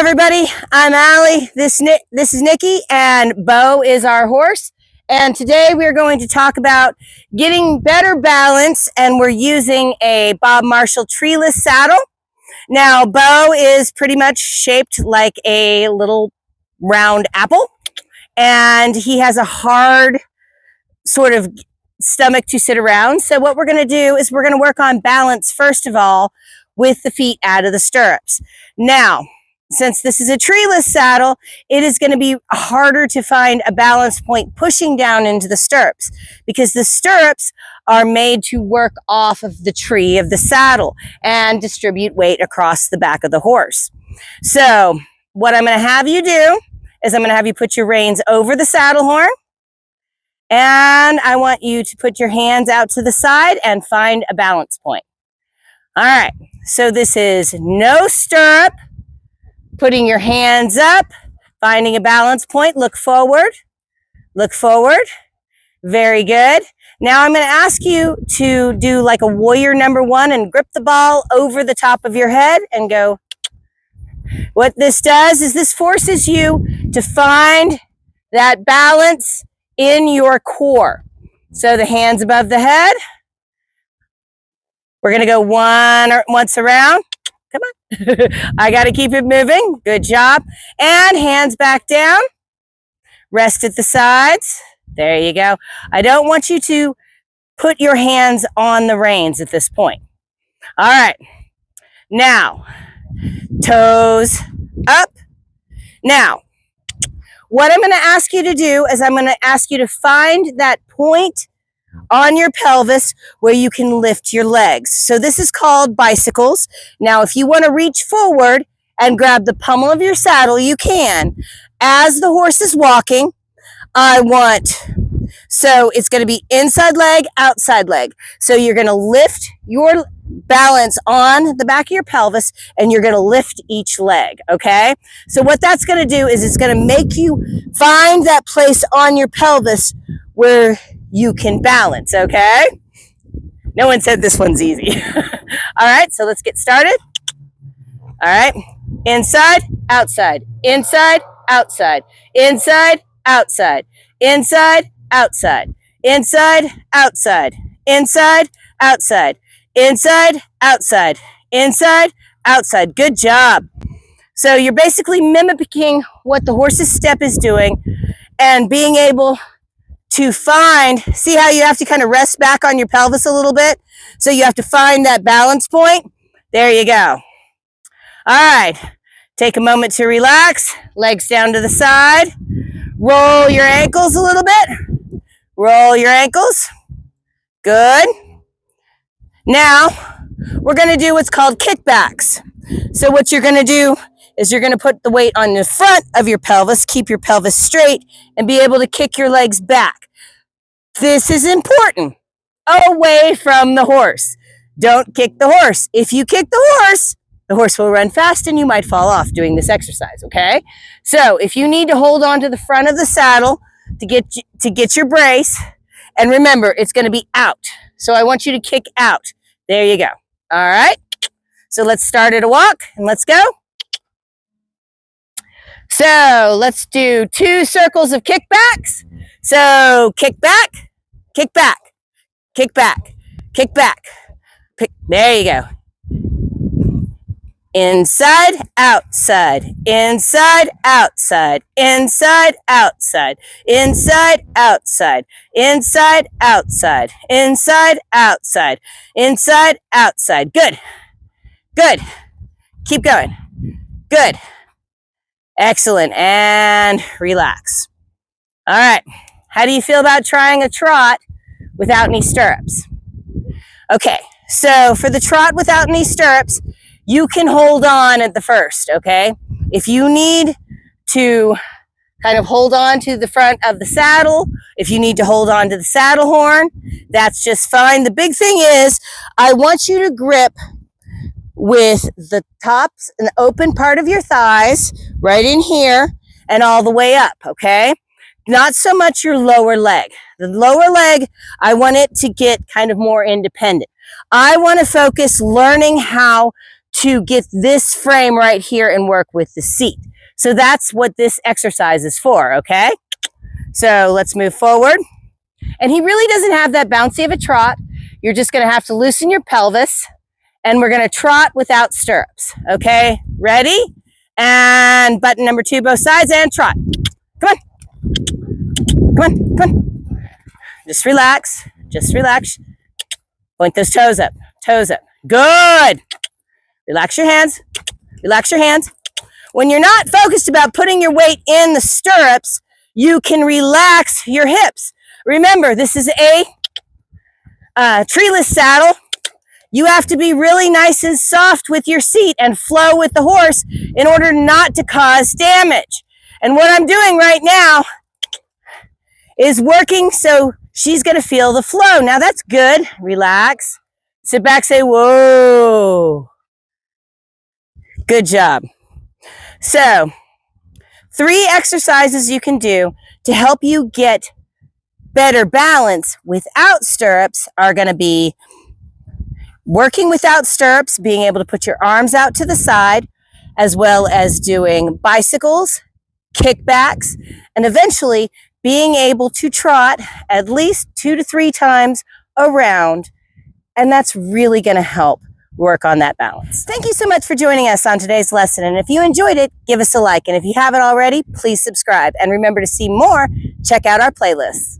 everybody, I'm Allie, this is Nikki, and Bo is our horse. And today we're going to talk about getting better balance, and we're using a Bob Marshall Treeless saddle. Now, Bo is pretty much shaped like a little round apple, and he has a hard sort of stomach to sit around. So what we're going to do is we're going to work on balance first of all with the feet out of the stirrups. Now, since this is a treeless saddle, it is going to be harder to find a balance point pushing down into the stirrups because the stirrups are made to work off of the tree of the saddle and distribute weight across the back of the horse. So what I'm going to have you do is I'm going to have you put your reins over the saddle horn, and I want you to put your hands out to the side and find a balance point. All right, so this is no stirrup. Putting your hands up, finding a balance point, look forward, very good. Now I'm going to ask you to do like a warrior number one and grip the ball over the top of your head and go. What this does is this forces you to find that balance in your core. So the hands above the head, we're going to go once around. Come on. I got to keep it moving. Good job. And hands back down. Rest at the sides. There you go. I don't want you to put your hands on the reins at this point. All right. Now, toes up. Now, what I'm going to ask you to do is I'm going to ask you to find that point on your pelvis where you can lift your legs. So this is called bicycles. Now, if you want to reach forward and grab the pommel of your saddle, you can. As the horse is walking, so it's going to be inside leg, outside leg. So you're going to lift your balance on the back of your pelvis and you're going to lift each leg, okay? So what that's going to do is it's going to make you find that place on your pelvis where you can balance, okay? No one said this one's easy. All right, so let's get started. All right, inside, outside, inside, outside, inside, outside, inside, outside, inside, outside, inside, outside, inside, outside, inside, outside. Good job. So you're basically mimicking what the horse's step is doing and being able to find, see how you have to kind of rest back on your pelvis a little bit? So you have to find that balance point. There you go. All right. Take a moment to relax. Legs down to the side. Roll your ankles a little bit. Roll your ankles. Good. Now, we're going to do what's called kickbacks. So what you're going to do is you're going to put the weight on the front of your pelvis, keep your pelvis straight, and be able to kick your legs back. This is important. Away from the horse. Don't kick the horse. If you kick the horse will run fast and you might fall off doing this exercise, okay? So if you need to hold on to the front of the saddle to get your brace, and remember, it's going to be out. So I want you to kick out. There you go. All right? So let's start at a walk and let's go. So let's do 2 circles of kickbacks. So kick back, kick back, kick back, kick back. There you go. Inside, outside, inside, outside, inside, outside, inside, outside, inside, outside, inside, outside, inside, outside. Good. Good. Keep going. Good. Excellent. And relax. All right. How do you feel about trying a trot without any stirrups? Okay. So for the trot without any stirrups, you can hold on at the first, okay? If you need to kind of hold on to the front of the saddle, if you need to hold on to the saddle horn, that's just fine. The big thing is I want you to grip with the tops and the open part of your thighs right in here and all the way up, okay? Not so much your lower leg. The lower leg, I want it to get kind of more independent. I want to focus learning how to get this frame right here and work with the seat. So that's what this exercise is for, okay? So let's move forward. And he really doesn't have that bouncy of a trot. You're just gonna have to loosen your pelvis, and we're gonna trot without stirrups, okay? Ready? And button number 2, both sides, and trot. Come on. Come on, come on. Just relax, just relax. Point those toes up, toes up. Good. Relax your hands, relax your hands. When you're not focused about putting your weight in the stirrups, you can relax your hips. Remember, this is a treeless saddle. You have to be really nice and soft with your seat and flow with the horse in order not to cause damage. And what I'm doing right now is working so she's going to feel the flow. Now that's good. Relax. Sit back, say, whoa. Good job. So, 3 exercises you can do to help you get better balance without stirrups are going to be working without stirrups, being able to put your arms out to the side, as well as doing bicycles, kickbacks, and eventually being able to trot at least 2 to 3 times around. And that's really going to help work on that balance. Thank you so much for joining us on today's lesson. And if you enjoyed it, give us a like. And if you haven't already, please subscribe. And remember, to see more, check out our playlists.